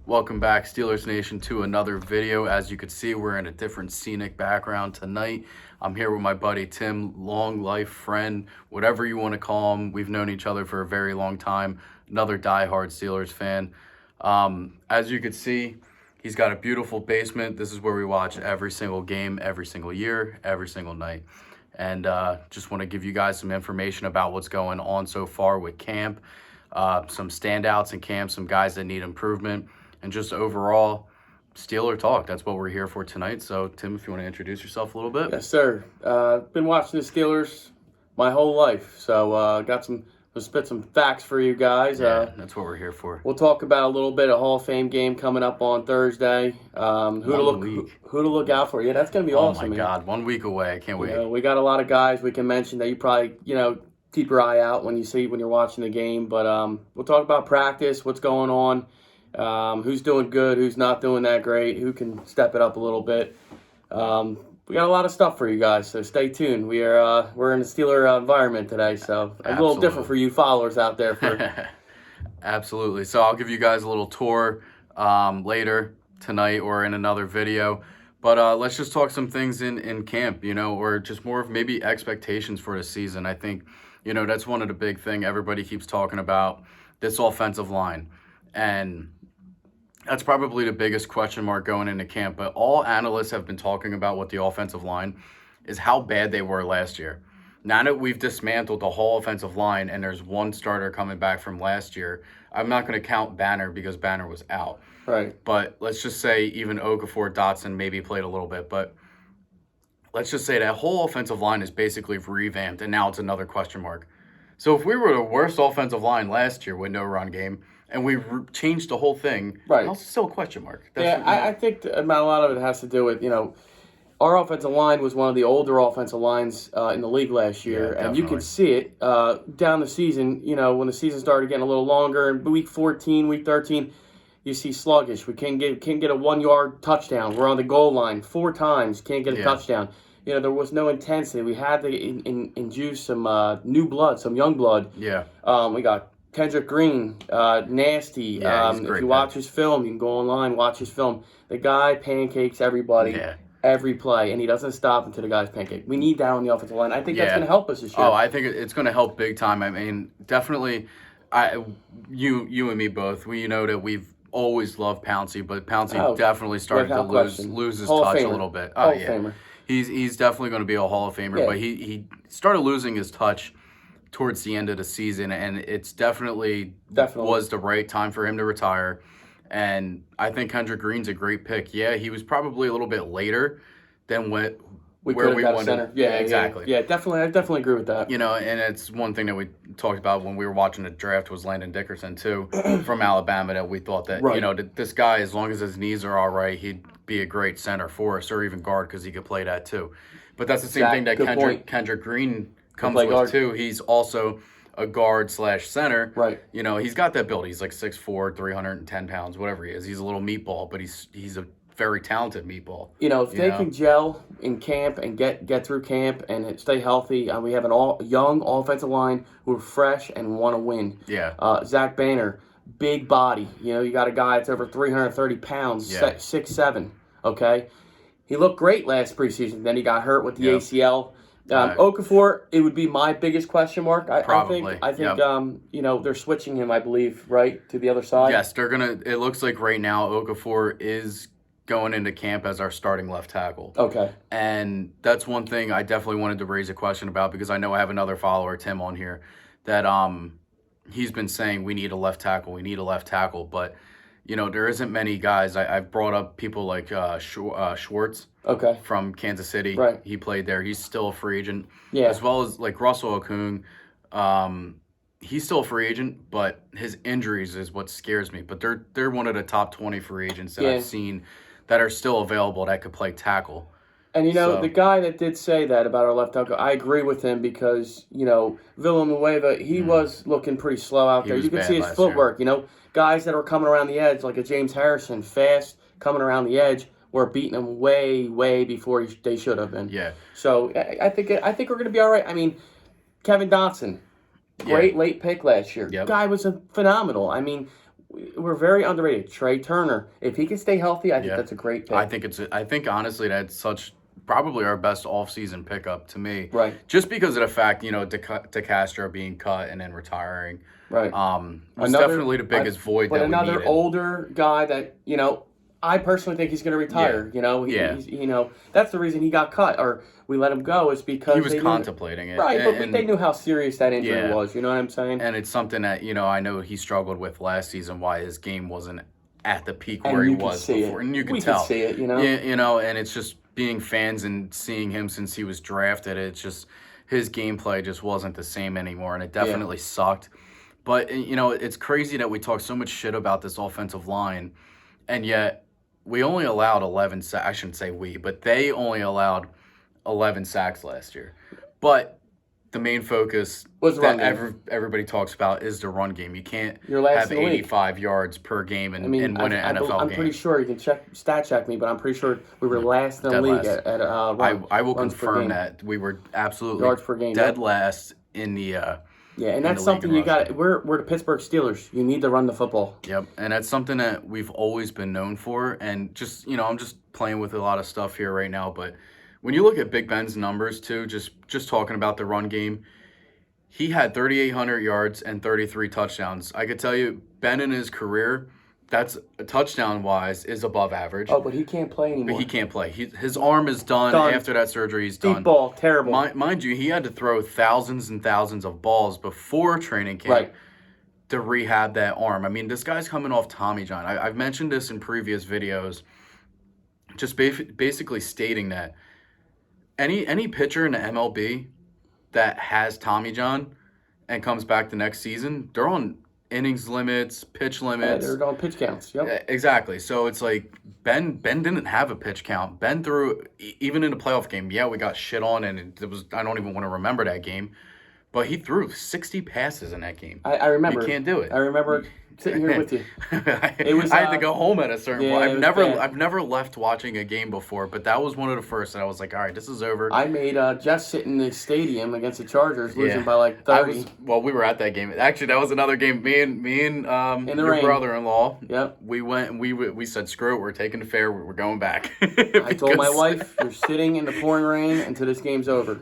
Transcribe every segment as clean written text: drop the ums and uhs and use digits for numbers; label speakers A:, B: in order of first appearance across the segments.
A: Welcome back, Steelers Nation, to another video. As you can see, we're in a different scenic background tonight. I'm here with my buddy Tim, long life friend, whatever you want to call him. We've known each other for a very long time. Another diehard Steelers fan. As you can see, he's got a beautiful basement. This is where we watch every single game, every single year, every single night. And just want to give you guys some information about what's going on so far with camp. Some standouts in camp, some guys that need improvement, and just overall Steeler talk. That's what we're here for tonight. So, Tim, if you want to introduce yourself a little bit.
B: Yes, sir. Been watching the Steelers my whole life, so got to spit some facts for you guys.
A: Yeah, that's what we're here for.
B: We'll talk about a little bit of Hall of Fame game coming up on Thursday. Who to look out for? Yeah, that's gonna be awesome.
A: Oh my God, 1 week away. I can't wait.
B: We got a lot of guys we can mention that you probably keep your eye out when you're watching the game. But we'll talk about practice, what's going on, who's doing good, who's not doing that great, who can step it up a little bit. We got a lot of stuff for you guys, so stay tuned. We're in a Steeler environment today, so a little different for you followers out there.
A: Absolutely. So I'll give you guys a little tour later tonight or in another video. But let's just talk some things in camp, or just more of maybe expectations for the season. I think, that's one of the big thing everybody keeps talking about, this offensive line. And that's probably the biggest question mark going into camp. But all analysts have been talking about with the offensive line is how bad they were last year. Now that we've dismantled the whole offensive line and there's one starter coming back from last year, I'm not going to count Banner because Banner was out.
B: Right.
A: But let's just say even Okafor, Dotson maybe played a little bit. But let's just say that whole offensive line is basically revamped, and now it's another question mark. So if we were the worst offensive line last year with no run game, and we changed the whole thing,
B: right,
A: it's still a question mark.
B: I think a lot of it has to do with, our offensive line was one of the older offensive lines in the league last year, and you can see it down the season. When the season started getting a little longer, in week 14, week 13, you see sluggish. We can't get a 1 yard touchdown. We're on the goal line 4 times, can't get a touchdown. There was no intensity. We had to induce some new blood, some young blood.
A: Yeah.
B: We got Kendrick Green, nasty. If you watch his film, you can go online, watch his film. The guy pancakes everybody every play, and he doesn't stop until the guy's pancake. We need that on the offensive line. I think that's going to help us this year.
A: Oh, I think it's going to help big time. I mean, definitely, you and me both, we know that we've always loved Pouncey, but Pouncey definitely started to lose his touch a little bit.
B: Hall of Famer.
A: He's definitely going to be a Hall of Famer, but he started losing his touch towards the end of the season, and it's definitely was the right time for him to retire. And I think Kendrick Green's a great pick. Yeah, he was probably a little bit later than where we wanted.
B: Center. Yeah, exactly. Yeah, definitely. I definitely agree with that.
A: And it's one thing that we talked about when we were watching the draft was Landon Dickerson too from Alabama. That we thought that this guy, as long as his knees are all right, he'd be a great center for us, or even guard, because he could play that too. But that's the same thing that Kendrick Green comes with guard too. He's also a guard / center.
B: Right.
A: He's got that build. He's like 6'4", 310 pounds, whatever he is. He's a little meatball, but he's a very talented meatball.
B: If they can gel in camp and get through camp and stay healthy, we have an young offensive line who are fresh and want to win.
A: Yeah.
B: Zach Banner, big body. You got a guy that's over 330 pounds, 6'7". Okay. He looked great last preseason. Then he got hurt with the ACL. Okafor, it would be my biggest question mark. I think they're switching him, I believe, right, to the other side.
A: Yes, they're gonna. It looks like right now Okafor is going into camp as our starting left tackle.
B: Okay.
A: And that's one thing I definitely wanted to raise a question about, because I know I have another follower, Tim, on here, that he's been saying we need a left tackle, but there isn't many guys. I've brought up people like Schwartz from Kansas City.
B: Right.
A: He played there. He's still a free agent.
B: Yeah.
A: As well as like Russell Okung. He's still a free agent, but his injuries is what scares me. But they're one of the top 20 free agents that I've seen that are still available that could play tackle.
B: And, the guy that did say that about our left tackle, I agree with him because, Villanueva, he was looking pretty slow out there. You can see his footwork, Guys that are coming around the edge, like a James Harrison, fast, coming around the edge, were beating them way, way before they should have been.
A: Yeah.
B: So I think we're going to be all right. I mean, Kevin Dotson, great late pick last year.
A: Yep.
B: Guy was phenomenal. I mean, we're very underrated. Trey Turner, if he can stay healthy, I think that's a great pick.
A: I think honestly that's probably our best offseason pickup to me.
B: Right.
A: Just because of the fact, DeCastro being cut and then retiring.
B: Right.
A: Was definitely the biggest void that we needed.
B: But another older guy that, I personally think he's going to retire. That's the reason he got cut or we let him go is because
A: he was contemplating it.
B: Right, but they knew how serious that injury was. You know what I'm saying?
A: And it's something that, I know he struggled with last season, why his game wasn't at the peak where he was before. And you could tell.
B: We could see it,
A: and it's just being fans and seeing him since he was drafted, it's just his gameplay just wasn't the same anymore, and it definitely sucked. But, it's crazy that we talk so much shit about this offensive line, and yet we only allowed 11 sacks. I shouldn't say we, but they only allowed 11 sacks last year. But the main focus that everybody talks about is the run game. You can't have 85 yards per game and win an NFL game.
B: I'm pretty sure, you can stat check me, but I'm pretty sure we were last in the league at
A: I will confirm that. We were absolutely
B: yards per game,
A: dead last in the
B: and that's something you got. We're the Pittsburgh Steelers. You need to run the football.
A: Yep, and that's something that we've always been known for. And just I'm just playing with a lot of stuff here right now, but when you look at Big Ben's numbers too, just talking about the run game, he had 3,800 yards and 33 touchdowns. I could tell you, Ben in his career, that's touchdown-wise, is above average.
B: Oh, but he can't play anymore.
A: But he can't play. His arm is done. After that surgery. He's done.
B: Deep ball, terrible.
A: Mind you, he had to throw thousands and thousands of balls before training camp to rehab that arm. I mean, this guy's coming off Tommy John. I've mentioned this in previous videos, just basically stating that any pitcher in the MLB that has Tommy John and comes back the next season, they're on innings limits, pitch limits.
B: They're on pitch counts. Yep.
A: Exactly. So it's like Ben didn't have a pitch count. Ben threw, even in the playoff game, we got shit on, and it was, I don't even want to remember that game, but he threw 60 passes in that game.
B: I remember.
A: You can't do it.
B: I remember sitting here with you.
A: I had to go home at a certain point. I've never left watching a game before, but that was one of the first, and I was like, all right, this is over.
B: I made Jeff sit in the stadium against the Chargers, losing by like 30.
A: We were at that game. Actually, that was another game. Me and your brother-in-law.
B: Yep.
A: We went and we said, screw it, we're taking the fare, we're going back.
B: I told my wife, you're sitting in the pouring rain until this game's over.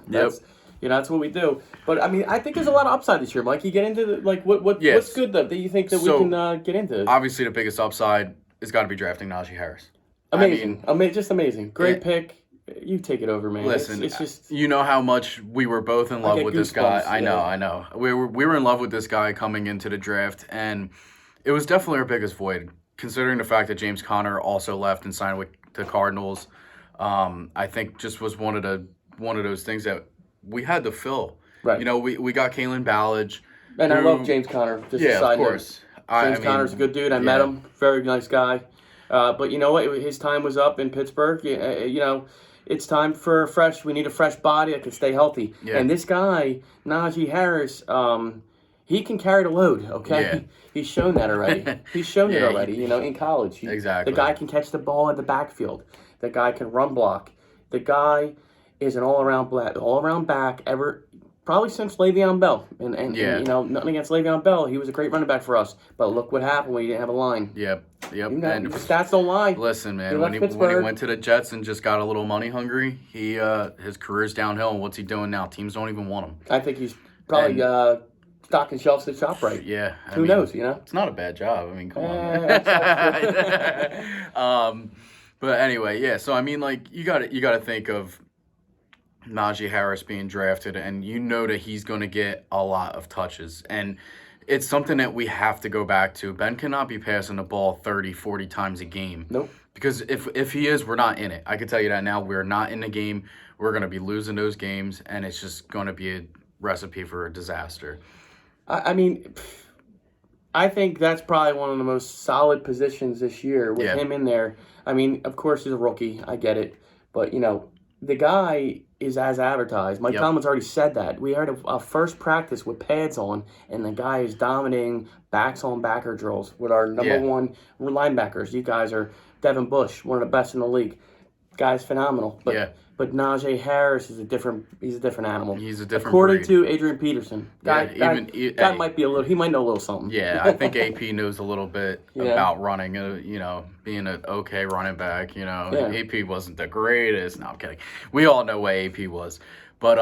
B: That's what we do. But, I mean, I think there's a lot of upside this year, Mike. You get into, what's good, though, that you think that we can get into?
A: Obviously, the biggest upside has got to be drafting Najee Harris.
B: Amazing. Just amazing. Great pick. You take it over, man.
A: Listen,
B: it's just...
A: You know how much we were both in love with this guy. I know. We were in love with this guy coming into the draft, and it was definitely our biggest void, considering the fact that James Conner also left and signed with the Cardinals. I think just was one of those things that we had to fill.
B: Right.
A: We got Kalen Ballage.
B: And I love James Conner.
A: Of course.
B: James Conner's a good dude. I met him. Very nice guy. But you know what? His time was up in Pittsburgh. It's time for we need a fresh body that can stay healthy. Yeah. And this guy, Najee Harris, he can carry the load, okay? Yeah. He's shown that already. He's shown it already, in college.
A: Exactly.
B: The guy can catch the ball at the backfield. The guy can run block. The guy is an all-around back probably since Le'Veon Bell. And nothing against Le'Veon Bell. He was a great running back for us. But look what happened when he didn't have a line.
A: Yep.
B: And the stats don't lie.
A: Listen, man, when he went to the Jets and just got a little money hungry, his career's downhill. And what's he doing now? Teams don't even want him.
B: I think he's probably stocking shelves at ShopRite.
A: Yeah.
B: Who knows,
A: It's not a bad job. I mean, come on. But anyway, so I mean, you got to think of Najee Harris being drafted, and that he's going to get a lot of touches. And it's something that we have to go back to. Ben cannot be passing the ball 30, 40 times a game.
B: Nope.
A: Because if he is, we're not in it. I can tell you that now. We're not in the game. We're going to be losing those games, and it's just going to be a recipe for a disaster.
B: I mean, I think that's probably one of the most solid positions this year with him in there. I mean, of course, he's a rookie. I get it. But, the guy is as advertised. Mike Tomlin's already said that. We had a first practice with pads on, and the guy is dominating backs-on-backer drills with our number one linebackers. You guys are Devin Bush, one of the best in the league. Guy's phenomenal. But,
A: Yeah.
B: But Najee Harris is he's a different animal.
A: He's a different
B: According
A: breed.
B: to Adrian Peterson. Guy might be he might know a little something.
A: Yeah, I think AP knows a little bit about running, being an okay running back, AP wasn't the greatest. No, I'm kidding. We all know what AP was. But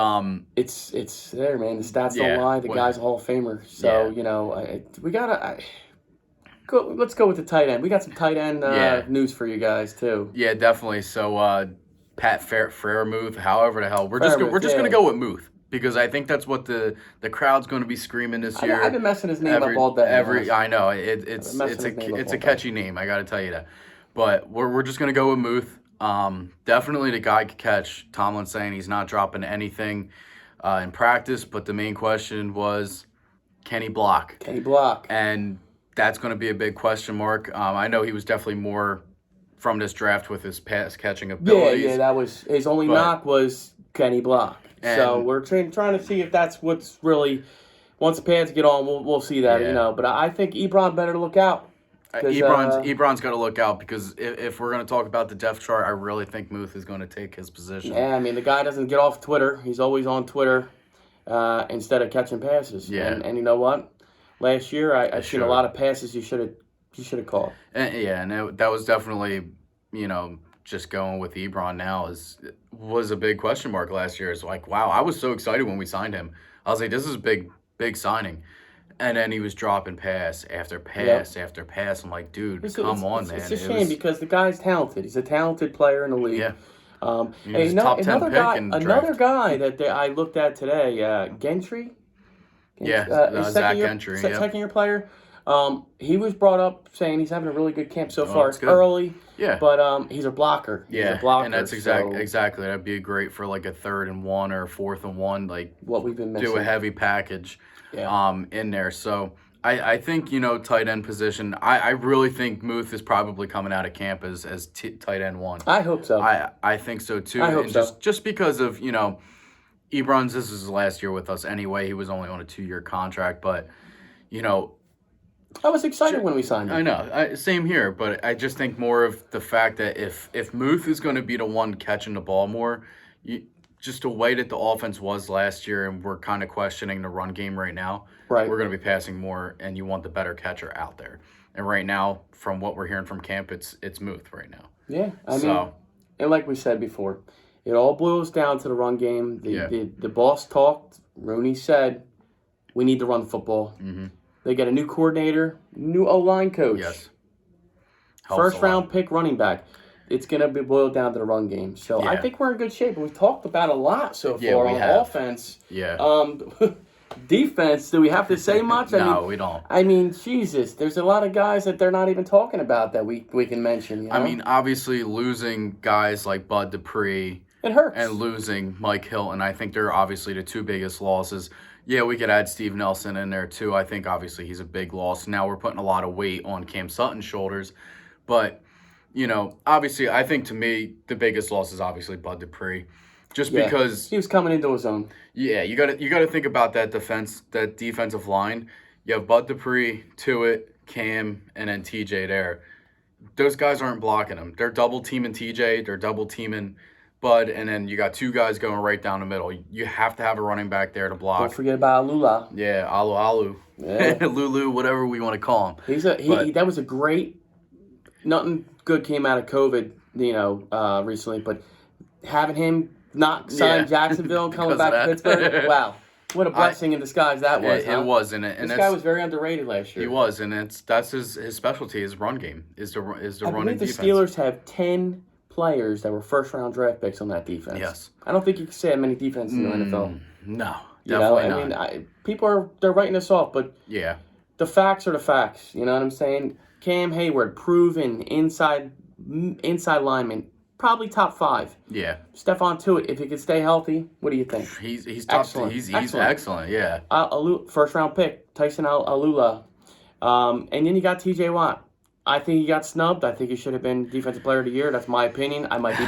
B: it's there, man. The stats don't lie. The guy's a Hall of Famer. So, we got to let's go with the tight end. We got some tight end news for you guys too.
A: Yeah, definitely. So Pat Friermuth, however the hell. We're just going to go with Muth because I think that's what the crowd's going to be screaming this year.
B: I've been messing his name up all day.
A: I know. It's a catchy name, I got to tell you that. But we're just going to go with Muth. Definitely the guy could catch. Tomlin's saying he's not dropping anything in practice, but the main question was, can he block?
B: Can he block?
A: And that's going to be a big question mark. I know he was definitely more from this draft with his pass catching abilities.
B: Yeah, that was his only knock was, can he block? So we're trying to see if that's what's really, once the pads get on, we'll see that, But I think Ebron better look out.
A: Ebron's got to look out because if we're going to talk about the depth chart, I really think Muth is going to take his position.
B: Yeah, I mean, the guy doesn't get off Twitter. He's always on Twitter instead of catching passes.
A: Yeah.
B: And you know what? Last year, I've seen a lot of passes you should have caught.
A: And that was definitely, just going with Ebron now was a big question mark last year. It's like, wow, I was so excited when we signed him. I was like, this is a big signing. And then he was dropping pass after pass after pass. I'm like, dude, come on, man.
B: It's a shame because the guy's talented. He's a talented player in the league.
A: Yeah.
B: Another guy that I looked at today, Gentry.
A: Zach Gentry.
B: Second year player. He was brought up saying he's having a really good camp so far. It's early.
A: Yeah.
B: but he's a blocker.
A: Yeah,
B: he's a blocker,
A: and that's exactly. That'd be great for like a 3rd and 1 or 4th and 1, like
B: what we've been missing.
A: Do a heavy package, in there. So I think tight end position. I really think Muth is probably coming out of camp as tight end 1.
B: I hope so.
A: I think so too.
B: I hope so.
A: Just because of Ebron's, this is his last year with us anyway. He was only on a 2-year contract, but
B: I was excited when we signed him.
A: I know. Same here, but I just think more of the fact that if Muth is going to be the one catching the ball more, just the way that the offense was last year, and we're kind of questioning the run game right now, we're going to be passing more, and you want the better catcher out there. And right now, from what we're hearing from camp, it's Muth right now.
B: Yeah, I mean, and like we said before, it all boils down to the run game. The boss talked. Rooney said, we need to run football. Mm-hmm. They got a new coordinator, new O-line coach.
A: Yes.
B: First-round pick running back. It's going to be boiled down to the run game. So I think we're in good shape. We've talked about a lot so far on offense.
A: Yeah.
B: Defense, do we have to say much?
A: No, we don't.
B: I mean, Jesus, there's a lot of guys that they're not even talking about that we can mention.
A: I mean, obviously losing guys like Bud Dupree.
B: It hurts.
A: And losing Mike Hilton, I think they're obviously the 2 biggest losses. Yeah, we could add Steve Nelson in there too. I think obviously he's a big loss. Now we're putting a lot of weight on Cam Sutton's shoulders. But, obviously I think to me the biggest loss is obviously Bud Dupree. Just because
B: he was coming into his own.
A: Yeah, you gotta think about that defensive line. You have Bud Dupree, Tuitt, Cam, and then TJ there. Those guys aren't blocking him. They're double teaming TJ, they're double teaming Bud, and then you got 2 guys going right down the middle. You have to have a running back there to block.
B: Don't forget about Alula.
A: Yeah, Alu. Yeah. Lulu, whatever we want to call him.
B: That was a great. Nothing good came out of COVID, recently, but having him not sign Jacksonville and coming back to Pittsburgh, wow. What a blessing in disguise that was.
A: It was, and
B: this guy was very underrated last year.
A: He was, and that's his specialty, his run game, is the running defense. I believe
B: the Steelers have 10 players that were first-round draft picks on that defense.
A: Yes.
B: I don't think you can say that many defenses in the NFL.
A: No, definitely not.
B: People they're writing us off, but the facts are the facts. You know what I'm saying? Cam Hayward, proven inside lineman, probably top 5.
A: Yeah.
B: Stephon Tuitt, if he can stay healthy, what do you think?
A: He's top. Excellent. He's excellent. Yeah.
B: First-round pick, Tyson Alula, and then you got T.J. Watt. I think he got snubbed. I think he should have been Defensive Player of the Year. That's my opinion. I might be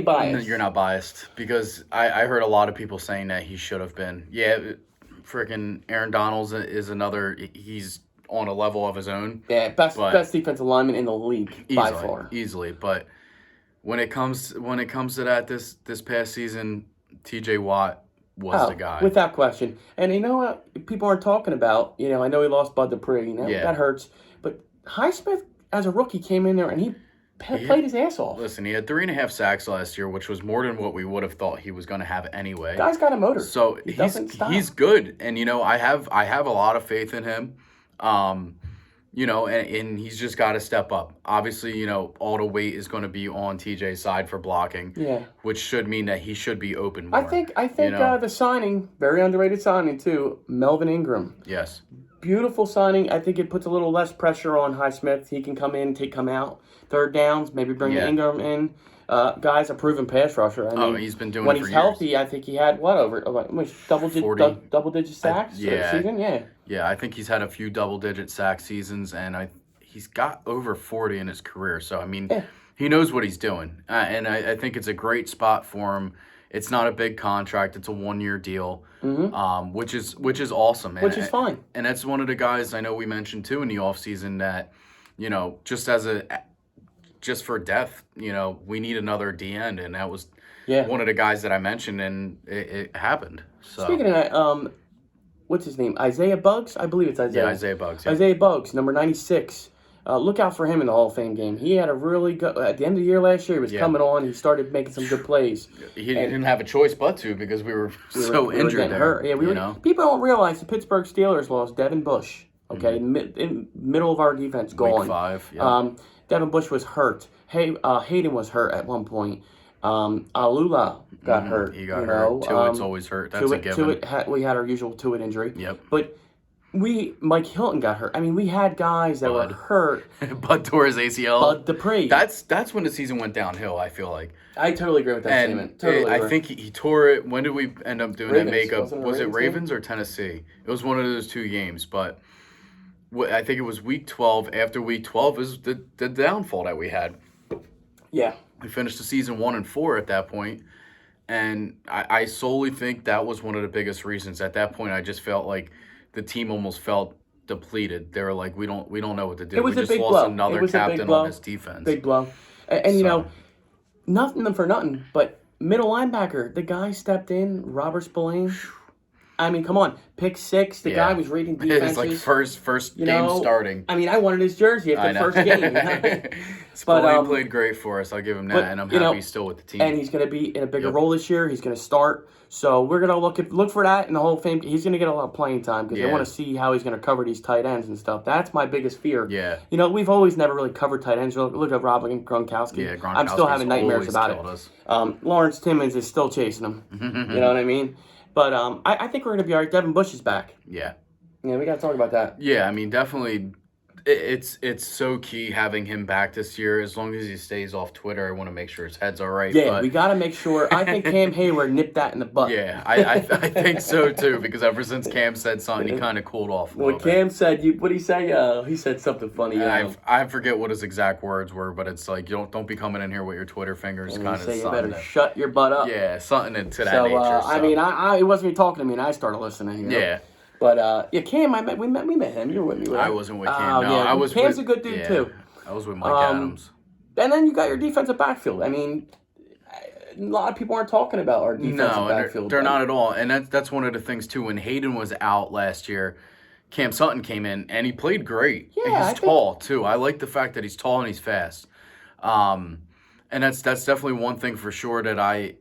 B: biased.
A: You're not biased because I heard a lot of people saying that he should have been. Yeah, freaking Aaron Donald is another. He's on a level of his own.
B: Yeah, best defensive lineman in the league by far.
A: Easily, but when it comes to that this past season, T.J. Watt was the guy.
B: Without question. And you know what people aren't talking about? You know, I know he lost Bud Dupree. You know, that hurts. But Highsmith, as a rookie, came in there and he played his ass off.
A: Listen, he had 3.5 sacks last year, which was more than what we would have thought he was going to have anyway.
B: Guy's got a motor.
A: So he's good, and you know I have a lot of faith in him. You know, and he's just got to step up. Obviously, you know, all the weight is going to be on TJ's side for blocking.
B: Yeah.
A: Which should mean that he should be open more.
B: I think the signing, very underrated signing too, Melvin Ingram.
A: Yes.
B: Beautiful signing. I think it puts a little less pressure on Highsmith. He can come in, come out. Third downs, maybe bring Ingram in. Guy's a proven pass rusher. I mean,
A: he's been doing
B: when
A: it for
B: he's
A: years.
B: healthy. I think he had double digit sacks season. Yeah.
A: Yeah, I think he's had a few double-digit sack seasons, and he's got over 40 in his career. So, I mean, he knows what he's doing. And I think it's a great spot for him. It's not a big contract. It's a 1-year deal, which is awesome.
B: Which is fine.
A: And that's one of the guys I know we mentioned, too, in the offseason that, you know, just for depth, you know, we need another D end, and that was one of the guys that I mentioned, and it happened. So.
B: Speaking of that, what's his name? Isaiah Buggs? I believe it's Isaiah.
A: Yeah, Isaiah Buggs. Yeah.
B: Isaiah Buggs, number 96. Look out for him in the Hall of Fame game. He had a really good... At the end of the year last year, he was coming on. He started making some good plays.
A: He didn't have a choice but to because we were so injured there.
B: Hurt. Yeah, people don't realize the Pittsburgh Steelers lost Devin Bush. Okay, in middle of our defense, gone.
A: Week 5, yeah.
B: Devin Bush was hurt. Hayden was hurt at one point. Alula got hurt.
A: He got hurt. Tuitt's always hurt. That's a given.
B: We had our usual Tuitt injury.
A: Yep.
B: But Mike Hilton got hurt. I mean, we had guys that were hurt.
A: Bud tore his ACL.
B: Bud Dupree.
A: That's when the season went downhill, I feel like.
B: I totally agree with that statement. Totally
A: I think he tore it. When did we end up doing that makeup? Was it Ravens or Tennessee? It was one of those 2 games, but I think it was week 12. After week 12 is the downfall that we had.
B: Yeah.
A: We finished the season 1-4 at that point, and I solely think that was one of the biggest reasons. At that point, I just felt like the team almost felt depleted. They were like, we don't know what to do.
B: We
A: just lost another captain on this defense.
B: Big blow. And you know, nothing for nothing, but middle linebacker, the guy stepped in, Robert Spillane. I mean, come on, pick 6. The guy was reading defenses.
A: It's like first game starting.
B: I mean, I wanted his jersey after the first game. You know?
A: Spillane played great for us. I'll give him that, and I'm happy he's still with the team.
B: And he's going to be in a bigger role this year. He's going to start. So we're going to look for that in the Hall of Fame. He's going to get a lot of playing time because they want to see how he's going to cover these tight ends and stuff. That's my biggest fear.
A: Yeah.
B: You know, we've always never really covered tight ends. Look at Rob Gronkowski.
A: Yeah, Gronkowski's
B: I'm still having nightmares about it. Lawrence Timmons is still chasing him. You know what I mean? But I think we're going to be all right. Devin Bush is back.
A: Yeah.
B: Yeah, we got to talk about that.
A: Yeah, I mean, definitely. It's so key having him back this year. As long as he stays off Twitter, I want to make sure his head's all right.
B: Yeah, we got to make sure. I think Cam Hayward nipped that in the butt.
A: Yeah, I think so too. Because ever since Cam said something, he kind of cooled off a little bit.
B: Cam said, what did he say? He said something funny.
A: I forget what his exact words were, but it's like don't be coming in here with your Twitter fingers.
B: And
A: kind of.
B: You better shut your butt up.
A: Yeah, something to that nature.
B: I mean, it wasn't even talking to me, and I started listening. You know?
A: Yeah.
B: But Cam, we met him. You were with me, right?
A: I wasn't with Cam. No, I was.
B: Cam's a good dude too.
A: I was with Mike Adams.
B: And then you got your defensive backfield. I mean, a lot of people aren't talking about our defensive backfield.
A: They're not at all. And that's one of the things too. When Hayden was out last year, Cam Sutton came in and he played great.
B: Yeah,
A: and he's tall too. I like the fact that he's tall and he's fast. And that's definitely one thing for sure that I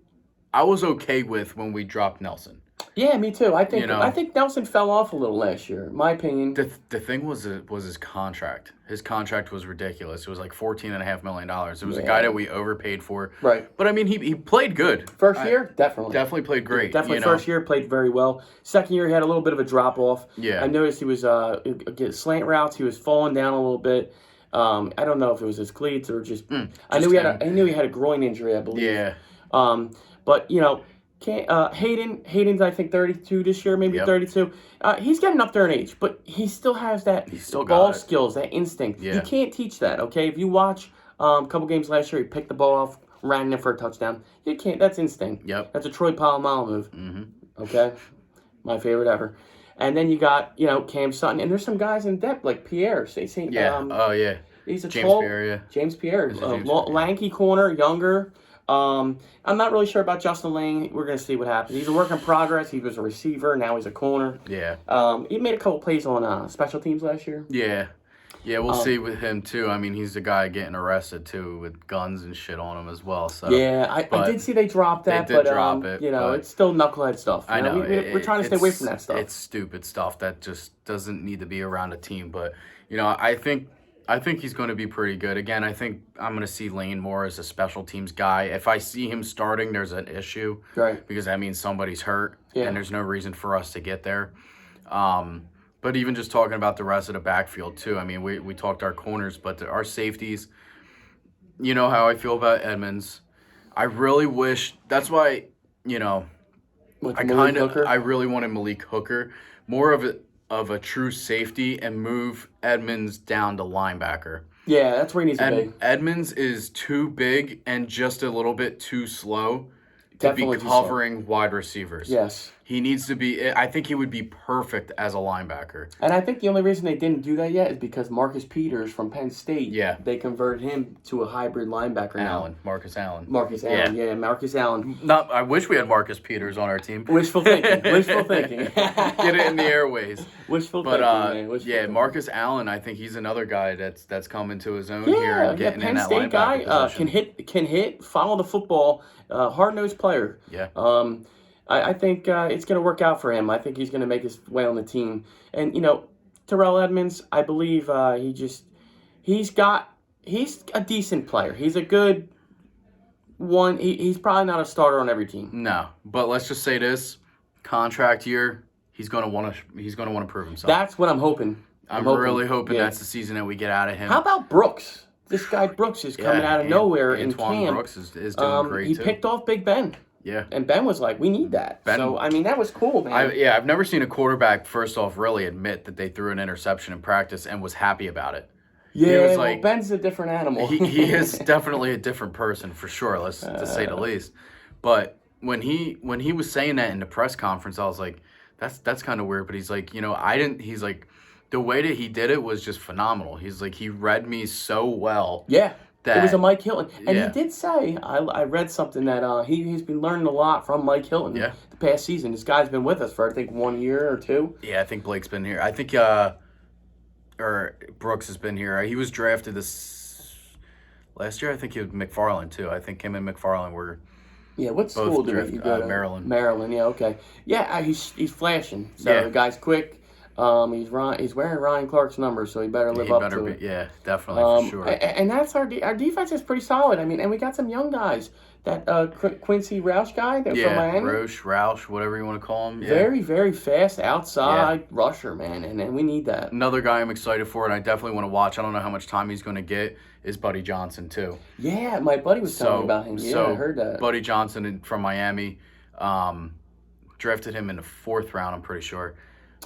A: was okay with when we dropped Nelson.
B: Yeah, me too. I think Nelson fell off a little last year, in my opinion.
A: The thing was his contract. His contract was ridiculous. It was like $14.5 million. It was a guy that we overpaid for.
B: Right.
A: But I mean, he played good.
B: First year, definitely.
A: Definitely played great.
B: Definitely first year played very well. Second year, he had a little bit of a drop off.
A: Yeah.
B: I noticed he was slant routes. He was falling down a little bit. I don't know if it was his cleats or just. I knew he had a groin injury, I believe.
A: Yeah.
B: But you know. Hayden's I think 32 this year, maybe 32. He's getting up there in age, but he still has that ball skills, that instinct.
A: Yeah.
B: You can't teach that, okay? If you watch a couple games last year, he picked the ball off, ran in for a touchdown. You can't. That's instinct.
A: Yep.
B: That's a Troy Polamalu move.
A: Mm-hmm.
B: Okay, my favorite ever. And then you got Cam Sutton, and there's some guys in depth like Pierre.
A: Yeah.
B: He's a
A: James
B: tall
A: Pierre.
B: James Pierre,
A: James Pierre?
B: lanky corner, younger. I'm not really sure about Justin Lane. We're gonna see what happens. He's a work in progress. He was a receiver. Now he's a corner.
A: Yeah.
B: He made a couple plays on special teams last year.
A: Yeah. Yeah, we'll see with him, too. I mean, he's the guy getting arrested, too, with guns and shit on him as well. So
B: Yeah, I did see they dropped that, but
A: drop it,
B: it's still knucklehead stuff.
A: I know.
B: We're trying to stay away from that stuff.
A: It's stupid stuff that just doesn't need to be around a team. But, I think he's going to be pretty good. Again, I think I'm going to see Lane more as a special teams guy. If I see him starting, there's an issue.
B: Right.
A: Because that means somebody's hurt, and there's no reason for us to get there. But even just talking about the rest of the backfield, too. I mean, we talked our corners, but our safeties, you know how I feel about Edmonds. I really wish – that's why, I really wanted Malik Hooker. More of a true safety and move Edmonds down to linebacker.
B: Yeah, that's where he needs to be.
A: Edmonds is too big and just a little bit too slow to
B: Definitely
A: be covering wide receivers.
B: Yes.
A: He needs to be – I think he would be perfect as a linebacker.
B: And I think the only reason they didn't do that yet is because Marcus Peters from Penn State, they converted him to a hybrid linebacker now.
A: Marcus Allen.
B: Marcus Allen.
A: I wish we had Marcus Peters on our team.
B: Wishful thinking.
A: Get it in the airways.
B: Wishful thinking, man.
A: Thinking. Marcus Allen, I think he's another guy that's coming to his own here and getting
B: Penn
A: in that
B: State
A: linebacker
B: guy
A: position.
B: can hit, follow the football, hard-nosed player.
A: Yeah.
B: I think it's going to work out for him. I think he's going to make his way on the team. And, Terrell Edmonds, I believe he's a decent player. He's a good one. He's probably not a starter on every team.
A: No, but let's just say this: contract year, he's going to want to prove himself.
B: That's what I'm hoping.
A: I'm really hoping that's the season that we get out of him.
B: How about Brooks? This guy Brooks is coming out of nowhere in camp.
A: Brooks is doing great,
B: too. He picked off Big Ben.
A: Yeah.
B: And Ben was like, we need that. So, I mean, that was cool, man.
A: I've never seen a quarterback, first off, really admit that they threw an interception in practice and was happy about it.
B: Yeah, Ben's a different animal.
A: he is definitely a different person, for sure, to say the least. But when he was saying that in the press conference, I was like, that's kind of weird. But he's like, he's like, the way that he did it was just phenomenal. He's like, he read me so well.
B: Yeah. It was a Mike Hilton. And he did say, I read something that he's been learning a lot from Mike Hilton the past season. This guy's been with us for, I think, 1 year or two.
A: Yeah, I think Blake's been here. I think or Brooks has been here. He was drafted this last year. I think he was McFarland, too. I think him and McFarland were
B: what school did you go to?
A: Maryland.
B: Maryland, yeah, okay. Yeah, he's flashing. So the guy's quick. He's wearing Ryan Clark's number, so he better live up to it.
A: Yeah, definitely, for sure.
B: And that's our defense is pretty solid. I mean, and we got some young guys. That Qunicy Roche guy from Miami.
A: Roush, whatever you want to call him. Yeah.
B: Very, very fast outside rusher, man, and we need that.
A: Another guy I'm excited for, and I definitely want to watch. I don't know how much time he's going to get. Is Buddy Johnson too?
B: Yeah, my buddy was telling me about him. Yeah, I heard that.
A: Buddy Johnson from Miami, drafted him in the 4th round. I'm pretty sure.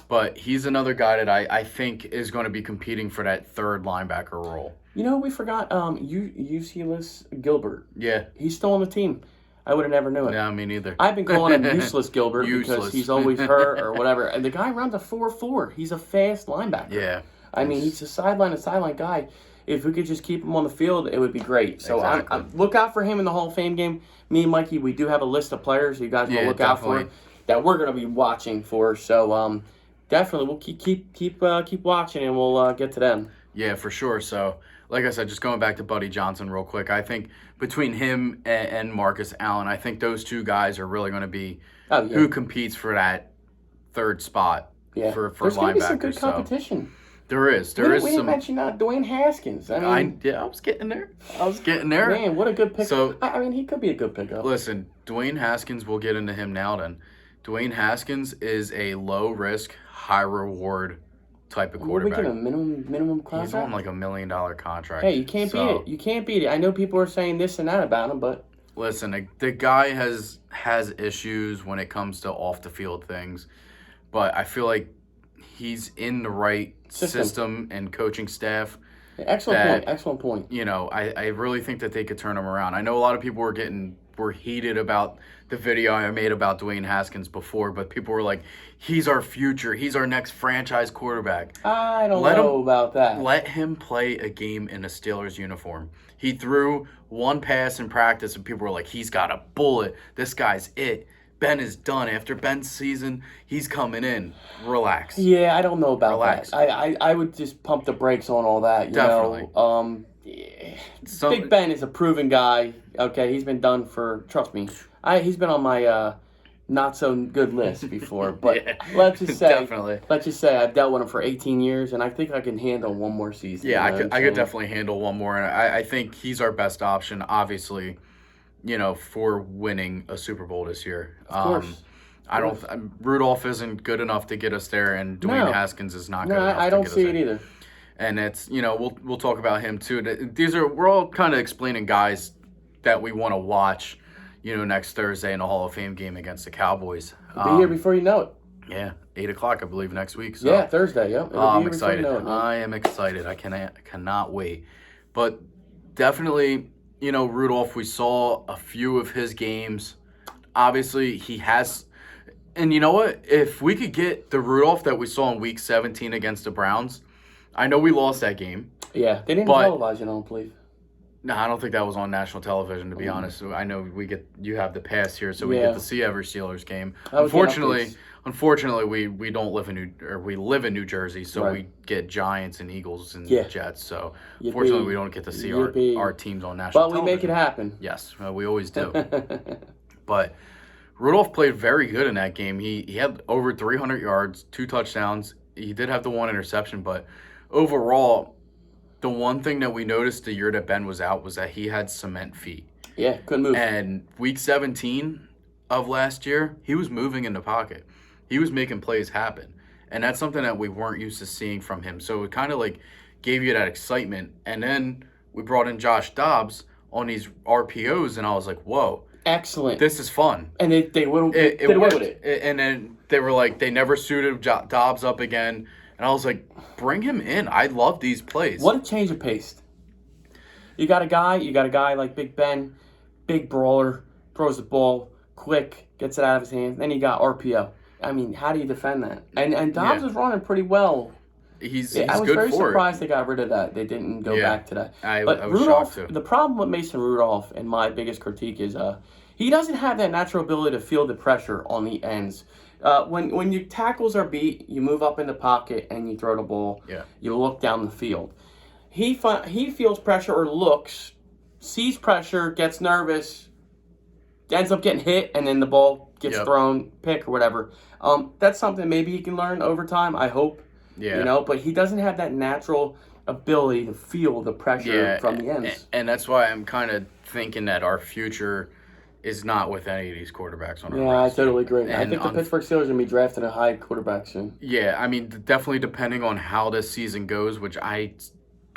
A: But he's another guy that I think is going to be competing for that 3rd linebacker role.
B: We forgot Useless Gilbert.
A: Yeah.
B: He's still on the team. I would have never knew it.
A: No, me neither.
B: I've been calling him Useless Gilbert because he's always hurt or whatever. And the guy runs a 4.4. He's a fast linebacker.
A: Yeah.
B: I mean, he's a sideline-to-sideline guy. If we could just keep him on the field, it would be great. So
A: exactly.
B: Look out for him in the Hall of Fame game. Me and Mikey, we do have a list of players you guys will look out for that we're going to be watching for. So definitely, we'll keep watching, and we'll get to them.
A: Yeah, for sure. So, like I said, just going back to Buddy Johnson real quick, I think between him and Marcus Allen, I think those two guys are really going to be who competes for that 3rd spot for linebackers.
B: There's going to be some good competition.
A: So. There is.
B: We didn't mention Dwayne Haskins. I
A: was getting there.
B: Man, what a good pickup.
A: So,
B: I mean, he could be a good pickup.
A: Listen, Dwayne Haskins, we'll get into him now then. Dwayne Haskins is a low-risk, high-reward type of quarterback.
B: We give him a minimum contract?
A: He's on like $1 million contract.
B: Hey, you can't beat it. You can't beat it. I know people are saying this and that about him, but...
A: Listen, the guy has issues when it comes to off-the-field things, but I feel like he's in the right system and coaching staff.
B: Excellent point.
A: I really think that they could turn him around. I know a lot of people were getting were heated about the video I made about Dwayne Haskins before, but people were like, he's our future. He's our next franchise quarterback.
B: I don't know about that.
A: Let him play a game in a Steelers uniform. He threw one pass in practice, and people were like, he's got a bullet. This guy's it. Ben is done. After Ben's season, he's coming in. Relax.
B: Yeah, I don't know about that. I would just pump the brakes on all that.
A: Definitely.
B: Big Ben is a proven guy. Okay, he's been done for, trust me, he's been on my not so good list before. But
A: Yeah,
B: let's just say I've dealt with him for 18 years, and I think I can handle one more season.
A: Yeah, I could definitely handle one more, and I think he's our best option, obviously, for winning a Super Bowl this year.
B: Of course.
A: Rudolph isn't good enough to get us there, and Dwayne Haskins is not good enough.
B: I don't see it either.
A: And it's we'll talk about him too. We're all kind of explaining guys that we want to watch, next Thursday in the Hall of Fame game against the Cowboys.
B: It'll be here before you know it.
A: Yeah, 8:00 I believe next week. So.
B: Yeah, Thursday. Yeah,
A: I'm excited. I am excited. I cannot wait. But definitely, Rudolph. We saw a few of his games. Obviously, he has. And you know what? If we could get the Rudolph that we saw in Week 17 against the Browns, I know we lost that game.
B: Yeah, they didn't televise it, I don't believe.
A: No, I don't think that was on national television, to be honest. I know you have the pass here, so we get to see every Steelers game. Unfortunately, we don't live we live in New Jersey, so we get Giants and Eagles and Jets. So unfortunately, we don't get to see our teams on national television.
B: But we make it happen.
A: Yes, we always do. But Rudolph played very good in that game. He had over 300 yards, 2 touchdowns. He did have the 1 interception, but overall, the one thing that we noticed the year that Ben was out was that he had cement feet.
B: Yeah, couldn't move.
A: And Week 17 of last year, he was moving in the pocket. He was making plays happen. And that's something that we weren't used to seeing from him. So it kind of gave you that excitement. And then we brought in Josh Dobbs on these RPOs, and I was like, whoa.
B: Excellent.
A: This is fun.
B: And they did away with it.
A: And then they were like, they never suited Dobbs up again. And I was like, bring him in. I love these plays.
B: What a change of pace. You got a guy like Big Ben, big brawler, throws the ball, quick, gets it out of his hands. Then you got RPO. I mean, how do you defend that? And Dobbs was running pretty well.
A: He's
B: I was
A: good
B: very
A: for
B: surprised they got rid of that. They didn't go back to that.
A: I
B: but
A: was
B: Rudolph,
A: shocked too.
B: The problem with Mason Rudolph, and my biggest critique, is he doesn't have that natural ability to feel the pressure on the ends. When your tackles are beat, you move up in the pocket and you throw the ball.
A: Yeah.
B: You look down the field. He feels pressure or sees pressure, gets nervous, ends up getting hit, and then the ball gets thrown, pick or whatever. That's something maybe he can learn over time, I hope.
A: Yeah.
B: But he doesn't have that natural ability to feel the pressure from the ends.
A: And that's why I'm kind of thinking that our future is not with any of these quarterbacks on our roster.
B: I totally agree. I think the Pittsburgh Steelers are going to be drafting a high quarterback soon.
A: Yeah, I mean, definitely depending on how this season goes, which I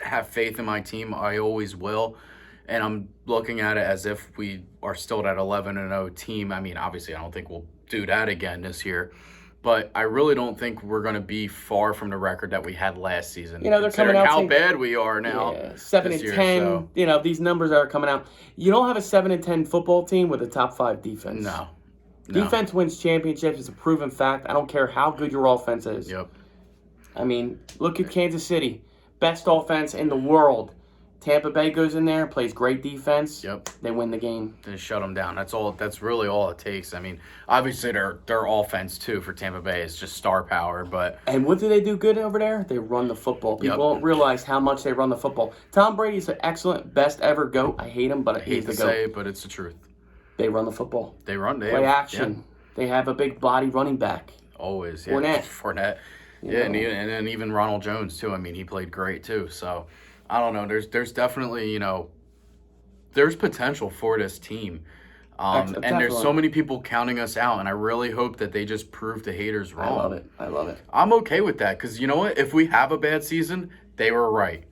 A: have faith in my team. I always will. And I'm looking at it as if we are still that 11-0 team. I mean, obviously, I don't think we'll do that again this year. But I really don't think we're going to be far from the record that we had last season.
B: They're coming out
A: how bad we are now.
B: Yeah, 7-10. So. These numbers are coming out. You don't have a 7-10 football team with a top 5 defense.
A: No.
B: Defense wins championships. It's a proven fact. I don't care how good your offense is.
A: Yep.
B: I mean, look at Kansas City. Best offense in the world. Tampa Bay goes in there, plays great defense.
A: Yep.
B: They win the game.
A: They shut them down. That's really all it takes. I mean, obviously their offense too for Tampa Bay is just star power, but
B: and what do they do good over there? They run the football. People don't realize how much they run the football. Tom Brady's an excellent, best ever GOAT. I hate him, but he's the GOAT.
A: Say it, but it's the truth.
B: They run the football.
A: They
B: play action. Yeah. They have a big body running back.
A: Always, yeah.
B: Fournette.
A: Yeah, and then even Ronald Jones too. I mean, he played great too. So I don't know. There's definitely there's potential for this team, and there's so many people counting us out. And I really hope that they just prove the haters wrong.
B: I love it.
A: I'm okay with that because you know what? If we have a bad season, they were right.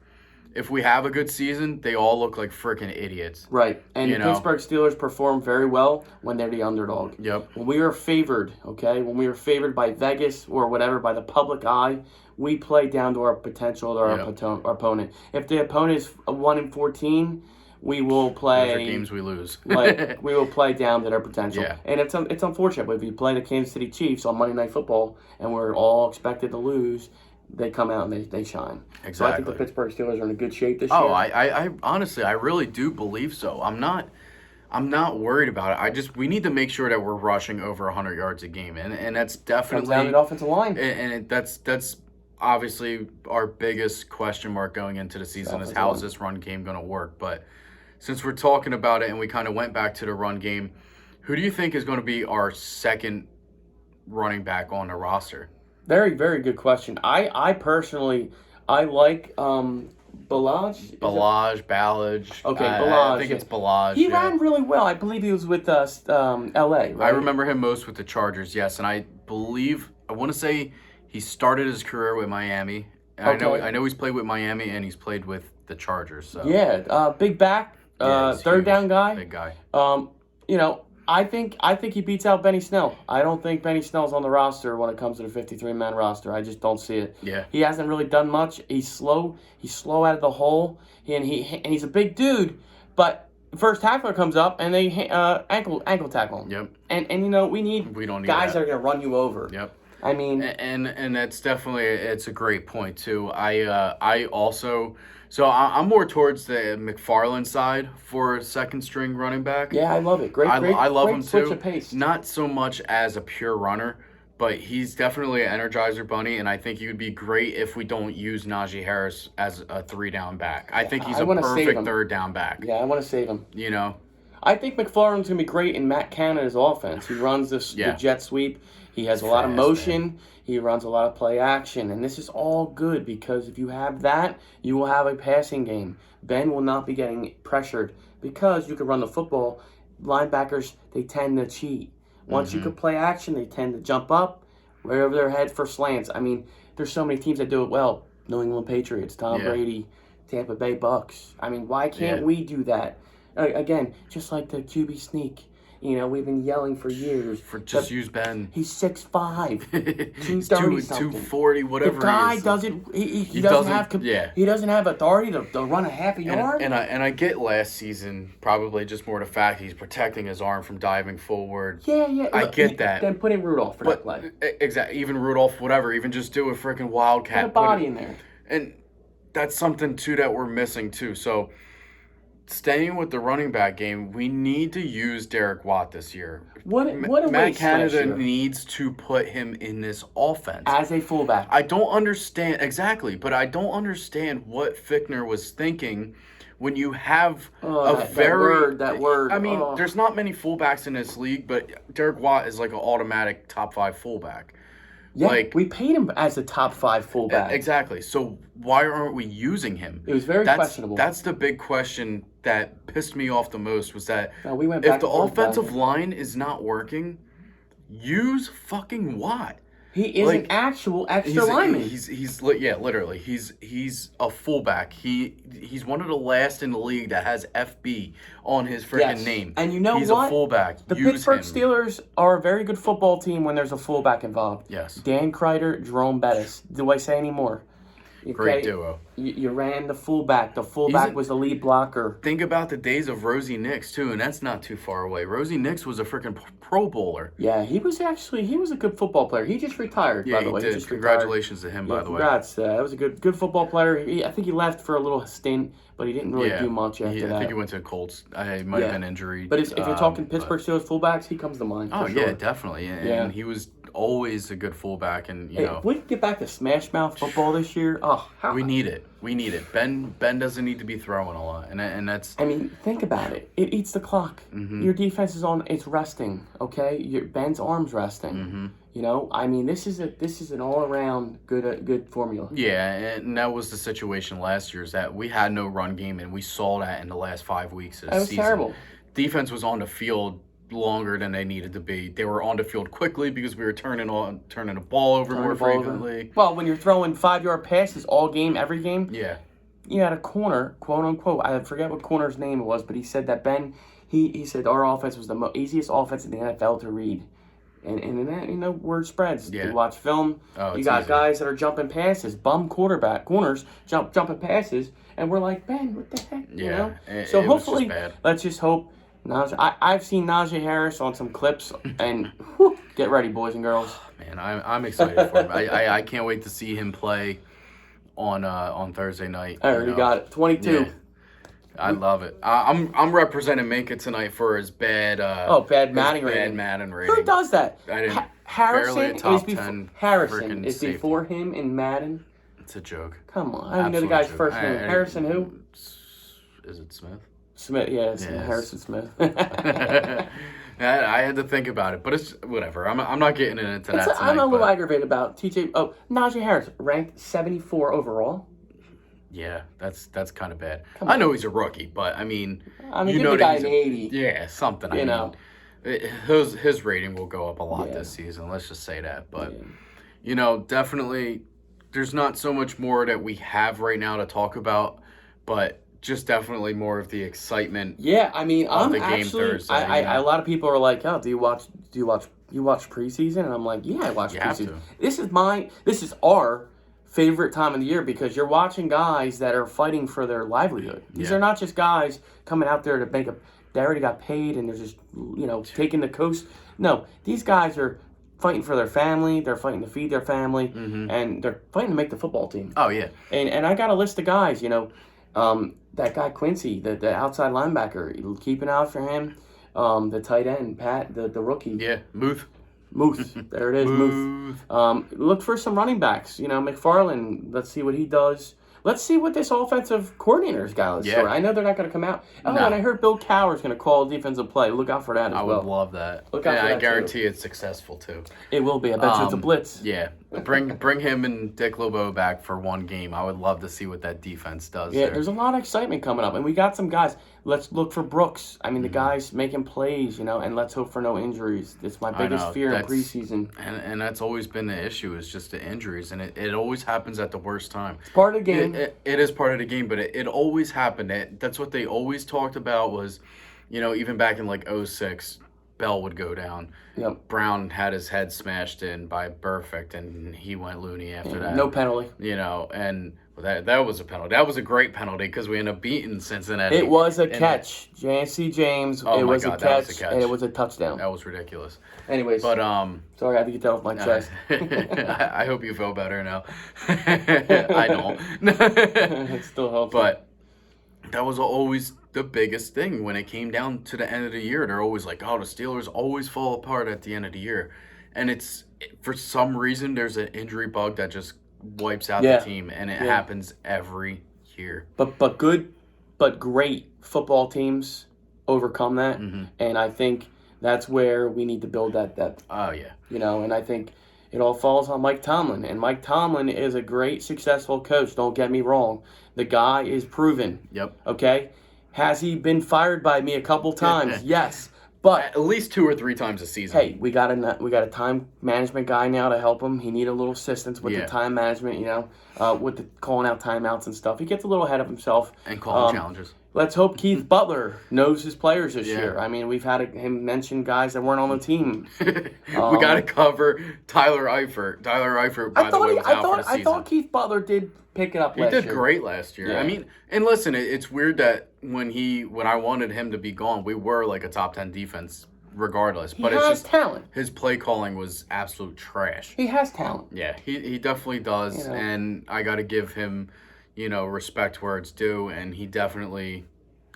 A: If we have a good season, they all look like freaking idiots.
B: Right. And the Pittsburgh Steelers perform very well when they're the underdog.
A: Yep.
B: When we are favored, when we are favored by Vegas or whatever, by the public eye, we play down to our potential, to our opponent. If the opponent is 1-14, we will play.
A: Those are games we lose.
B: Like we will play down to their potential.
A: Yeah.
B: And it's unfortunate, but if you play the Kansas City Chiefs on Monday Night Football and we're all expected to lose, they come out and they shine.
A: Exactly.
B: So I think the Pittsburgh Steelers are in a good shape this year.
A: Oh, I honestly, I really do believe so. I'm not worried about it. We need to make sure that we're rushing over 100 yards a game, and that's definitely
B: comes down to the offensive line.
A: That's obviously our biggest question mark going into the season is how is this run game going to work. But since we're talking about it and we kind of went back to the run game, who do you think is going to be our second running back on the roster?
B: Very, very good question. I personally like Ballage.
A: Ballage.
B: Okay, Ballage.
A: I think it's Ballage.
B: He ran really well. I believe he was with L.A., right?
A: I remember him most with the Chargers, yes. And I want to say he started his career with Miami. Okay. I know he's played with Miami and he's played with the Chargers. So.
B: Yeah, big back, third down guy.
A: Big guy.
B: I think he beats out Benny Snell. I don't think Benny Snell's on the roster when it comes to the 53-man roster. I just don't see it.
A: Yeah.
B: He hasn't really done much. He's slow. He's slow out of the hole, and he's a big dude. But first tackler comes up and they ankle tackle him.
A: Yep.
B: And we don't need guys that are going to run you over.
A: Yep.
B: I mean,
A: and that's definitely it's a great point too. I also. So I'm more towards the McFarland side for a second string running back.
B: Yeah, I love it.
A: I love him
B: switch
A: too.
B: Of pace.
A: Not so much as a pure runner, but he's definitely an Energizer bunny, and I think he would be great if we don't use Najee Harris as a 3-down back. I think he's a perfect third down back.
B: Yeah, I want to save him.
A: You know?
B: I think McFarland's going to be great in Matt Canada's offense. He runs the jet sweep. He has a lot of motion. Man. He runs a lot of play action. And this is all good because if you have that, you will have a passing game. Ben will not be getting pressured because you can run the football. Linebackers, they tend to cheat. Once you can play action, they tend to jump up right over their head for slants. I mean, there's so many teams that do it well. New England Patriots, Tom Brady, Tampa Bay Bucks. I mean, why can't we do that? Again, just like the QB sneak. You know, we've been yelling for years.
A: Use Ben.
B: He's 6'5", 230 something.
A: 240, whatever.
B: The guy
A: he is.
B: Doesn't. He doesn't have authority to run a half a yard.
A: And I get last season probably just more the fact he's protecting his arm from diving forward.
B: Yeah.
A: I get that.
B: Then put in Rudolph for that play.
A: Exactly. Even Rudolph, whatever. Even just do a freaking wildcat.
B: Put a body in there.
A: And that's something too that we're missing too. So. Staying with the running back game, we need to use Derek Watt this year. Matt Canada needs to put him in this offense.
B: As a fullback.
A: I don't understand, exactly, but I don't understand what Fichtner was thinking when you have
B: that word.
A: I mean, there's not many fullbacks in this league, but Derek Watt is like an automatic top 5 fullback.
B: Yeah, we paid him as a top 5 fullback.
A: Exactly. So why aren't we using him?
B: It was very questionable.
A: That's the big question that pissed me off the most was that
B: if
A: the offensive line is not working, use fucking Watt.
B: He is an actual extra lineman.
A: Literally. He's a fullback. He's one of the last in the league that has FB on his freaking name.
B: And you know
A: he's
B: what?
A: He's a fullback.
B: The Pittsburgh Steelers are a very good football team when there's a fullback involved.
A: Yes.
B: Dan Kreider, Jerome Bettis. Do I say any more? Okay?
A: Great duo.
B: You ran the fullback. The fullback was the lead blocker.
A: Think about the days of Rosie Nix, too, and that's not too far away. Rosie Nix was a freaking Pro Bowler.
B: Yeah, he was a good football player. He just retired, by the way.
A: Yeah, he did. Congratulations to him, by the way.
B: Congrats. That was a good football player. I think he left for a little stint, but he didn't really do much after that.
A: I think he went to the Colts. He might have been injured.
B: But if you're talking Pittsburgh Steelers fullbacks, he comes to mind.
A: Oh,
B: yeah,
A: definitely. And he was always a good fullback, and
B: if we can get back to smash mouth football this year,
A: we need it. Ben doesn't need to be throwing a lot, and that's.
B: I mean, think about it. It eats the clock.
A: Mm-hmm.
B: Your defense is on. It's resting. Okay, Ben's arm's resting.
A: Mm-hmm.
B: You know, I mean, this is an all around good formula.
A: Yeah, and that was the situation last year. Is that we had no run game, and we saw that in the last 5 weeks of the season.
B: That was terrible.
A: Defense was on the field longer than they needed to be. They were on the field quickly because we were turning the ball over more frequently.
B: Well, when you're throwing 5-yard passes all game, every game, you had a corner, quote unquote. I forget what corner's name it was, but he said that Ben, he said our offense was the easiest offense in the NFL to read. And then that, word spreads.
A: Yeah.
B: You watch film, you got guys that are jumping passes, bum corners jumping passes, and we're like, Ben, what the heck?
A: Yeah,
B: You know?
A: it
B: So
A: was
B: hopefully,
A: just bad.
B: let's just hope. I've seen Najee Harris on some clips, and whew, get ready, boys and girls.
A: Man, I'm excited for him. I can't wait to see him play on Thursday night.
B: I already got it. 22.
A: Yeah, I love it. I'm representing Minka tonight for his bad
B: bad Madden rating.
A: Bad Madden rating.
B: Who does that?
A: I didn't.
B: Harrison
A: barely a top
B: is
A: 10
B: Harrison
A: freaking
B: is
A: safety.
B: before him in Madden.
A: It's a joke.
B: Come on, I don't even know the
A: Absolute
B: guy's
A: joke.
B: first name. Harrison who?
A: Is it Smith?
B: Smith. Yeah, it's
A: Yes.
B: Harrison Smith.
A: I had to think about it, but it's whatever. I'm not getting into that tonight.
B: I'm a little
A: but
B: aggravated about TJ. Oh, Najee Harris ranked 74 overall.
A: yeah, that's kind of bad.
B: Come
A: I know he's a rookie, but I mean, you
B: give
A: know
B: the
A: that
B: guy
A: he's
B: an 80.
A: Yeah, something. I
B: You
A: mean,
B: know.
A: His rating will go up a lot
B: Yeah.
A: this season. Let's just say that. But
B: Yeah.
A: you know, definitely, there's not so much more that we have right now to talk about, but just definitely more of the excitement.
B: Yeah, I mean,
A: Of
B: I'm
A: the game
B: actually.
A: Thursday,
B: I,
A: you know?
B: a lot of people are like, "Oh, do you watch preseason?" And I'm like, "Yeah, I watch
A: You have
B: preseason.
A: to.
B: This is our favorite time of the year because you're watching guys that are fighting for their livelihood. These
A: Yeah.
B: are not just guys coming out there to make a. They already got paid and they're just taking the coast. No, these guys are fighting for their family. They're fighting to feed their family, and they're fighting to make the football team.
A: Oh yeah.
B: And I got a list of guys, that guy Quincy, the outside linebacker, keep an eye out for him. The tight end, Pat, the rookie.
A: Yeah, Muth.
B: Muth. There it is, Muth. Look for some running backs. McFarland, let's see what he does. Let's see what this offensive coordinator's got.
A: Yeah.
B: I know they're not going to come out. Oh,
A: No.
B: and I heard Bill Cowher's going to call defensive play. Look out for that as
A: I
B: well.
A: would love that.
B: Look out for
A: I
B: that, too.
A: guarantee it's successful too.
B: It will be. I bet you it's a blitz.
A: Yeah, bring him and Dick LeBeau back for one game. I would love to see what that defense does.
B: Yeah,
A: there.
B: there's a lot of excitement coming up, and we got some guys. Let's look for Brooks. I mean, the guy's making plays, and let's hope for no injuries. It's my biggest
A: know,
B: fear in
A: that's-
B: preseason.
A: And that's always been the issue, is just the injuries, and it always happens at the worst time.
B: Part of the game.
A: It is part of the game, but it always happened. That's what they always talked about was, even back in like 06, Bell would go down.
B: Yep.
A: Brown had his head smashed in by Burfict, and he went loony after that.
B: No penalty.
A: And that was a penalty. That was a great penalty because we ended up beating Cincinnati.
B: It was a
A: And
B: catch. J.C. James,
A: Oh
B: it
A: my
B: was,
A: God,
B: a
A: that was
B: catch,
A: a catch.
B: and it was a touchdown.
A: That was ridiculous.
B: Anyways,
A: But
B: sorry, I had to get that off my chest.
A: I hope you feel better now. I don't.
B: It still helps.
A: But that was always the biggest thing when it came down to the end of the year. They're always like, "Oh, the Steelers always fall apart at the end of the year," and for some reason there's an injury bug that just wipes out
B: Yeah.
A: the team, and it happens every year.
B: But great football teams overcome that, and I think that's where we need to build that depth.
A: Oh yeah.
B: And I think it all falls on Mike Tomlin. And Mike Tomlin is a great, successful coach. Don't get me wrong. The guy is proven.
A: Yep.
B: Okay? Has he been fired by me a couple times? Yes. But
A: At least 2 or 3 times a season.
B: hey, we got a time management guy now to help him. He needed a little assistance with the
A: Yeah.
B: time management, with the calling out timeouts and stuff. He gets a little ahead of himself.
A: And calling challenges.
B: Let's hope Keith Butler knows his players this
A: Yeah.
B: year. I mean, we've had him mention guys that weren't on the team.
A: We got to cover Tyler Eifert. Tyler Eifert, by the way, was out for the season.
B: I thought Keith Butler did pick it up
A: He
B: last
A: did
B: year.
A: great last year.
B: Yeah.
A: I mean, and listen, it's weird that when I wanted him to be gone, we were like a top 10 defense regardless. But
B: He
A: it's
B: has
A: just
B: talent.
A: his play calling was absolute trash.
B: He has talent.
A: Yeah, he definitely does, and I got to give him, respect where it's due, and he definitely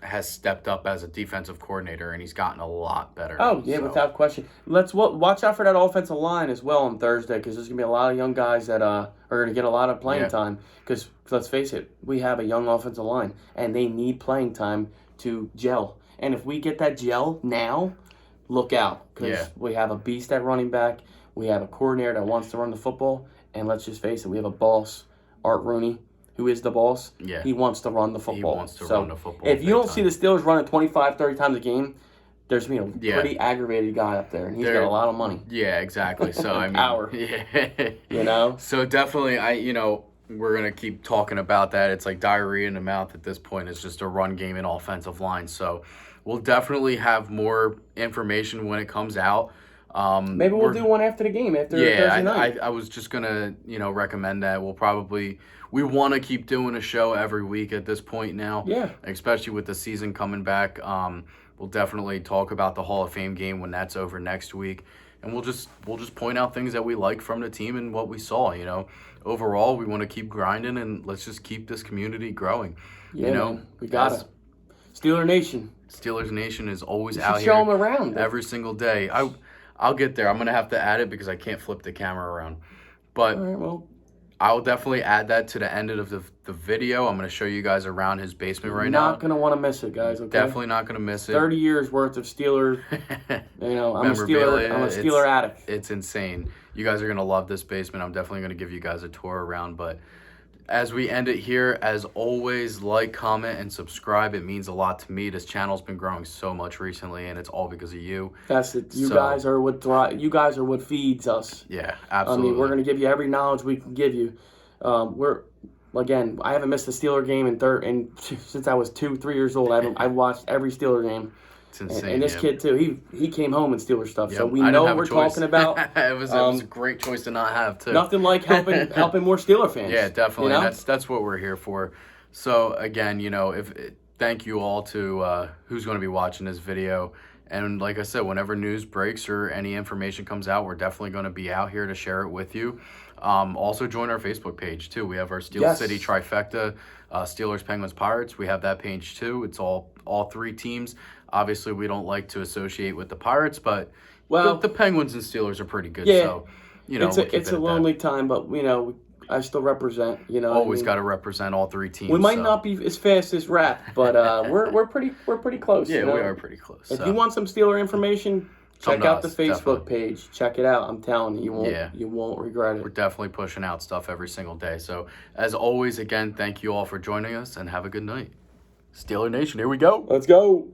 A: has stepped up as a defensive coordinator, and he's gotten a lot better.
B: Oh, yeah,
A: So,
B: without question. Let's watch out for that offensive line as well on Thursday because there's going to be a lot of young guys that are going to get a lot of playing time because, let's face it, we have a young offensive line, and they need playing time to gel. And if we get that gel now, look out because we have a beast at running back. We have a coordinator that wants to run the football, and let's just face it, we have a boss, Art Rooney, who is the boss.
A: Yeah.
B: He wants to run the football.
A: He wants to run the football.
B: If you don't
A: big
B: see
A: time.
B: the Steelers running 25, 30 times a game, there's going to be a
A: Yeah.
B: pretty aggravated guy up there, and he's got a lot of money.
A: Yeah, exactly. So I mean,
B: Power.
A: Yeah. So definitely, we're gonna keep talking about that. It's like diarrhea in the mouth at this point. It's just a run game and offensive line. So we'll definitely have more information when it comes out.
B: Maybe we'll do one after the game, after Thursday night.
A: I was just gonna, recommend that. We want to keep doing a show every week at this point now.
B: Yeah.
A: Especially with the season coming back. We'll definitely talk about the Hall of Fame game when that's over next week, and we'll just point out things that we like from the team and what we saw. Overall, we want to keep grinding, and let's just keep this community growing.
B: Yeah, man. We got it. Steeler Nation.
A: Steelers Nation is always
B: You
A: out
B: should
A: here.
B: show them around.
A: Every single day. I'll get there. I'm gonna have to add it because I can't flip the camera around. But
B: all right, well,
A: I'll definitely add that to the end of the video. I'm going to show you guys around his basement right now.
B: Not going to want to miss it, guys, okay?
A: Definitely not going to miss it.
B: 30 years worth of Steeler, I'm a Steeler addict.
A: It's insane. You guys are going to love this basement. I'm definitely going to give you guys a tour around. But as we end it here, as always, like, comment, and subscribe. It means a lot to me. This channel's been growing so much recently, and it's all because of you.
B: That's it. You guys are what feeds us.
A: Yeah, absolutely.
B: I mean, we're going to give you every knowledge we can give you. I haven't missed a Steeler game since I was 2-3 years old. I've watched every Steeler game.
A: It's insane.
B: And this kid too. He came home in Steeler stuff,
A: yep.
B: So we know what we're talking about.
A: It was a great choice to not have too.
B: Nothing like helping more Steeler fans.
A: Yeah, definitely. That's what we're here for. So again, thank you all to who's going to be watching this video. And like I said, whenever news breaks or any information comes out, we're definitely going to be out here to share it with you. Also join our Facebook page too. We have our Steel City trifecta, Steelers, Penguins, Pirates. We have that page too. It's all three teams. Obviously, we don't like to associate with the Pirates, but the Penguins and Steelers are pretty good.
B: Yeah,
A: so
B: it's a lonely time, but I still represent.
A: Always got to represent all three teams.
B: We might not be as fast as Rap, but we're pretty close.
A: Yeah, we are pretty close.
B: If you want some Steeler information, check out the Facebook page. Check it out. I'm telling you, you won't regret it.
A: We're definitely pushing out stuff every single day. So as always, again, thank you all for joining us, and have a good night. Steeler Nation, here we go.
B: Let's go.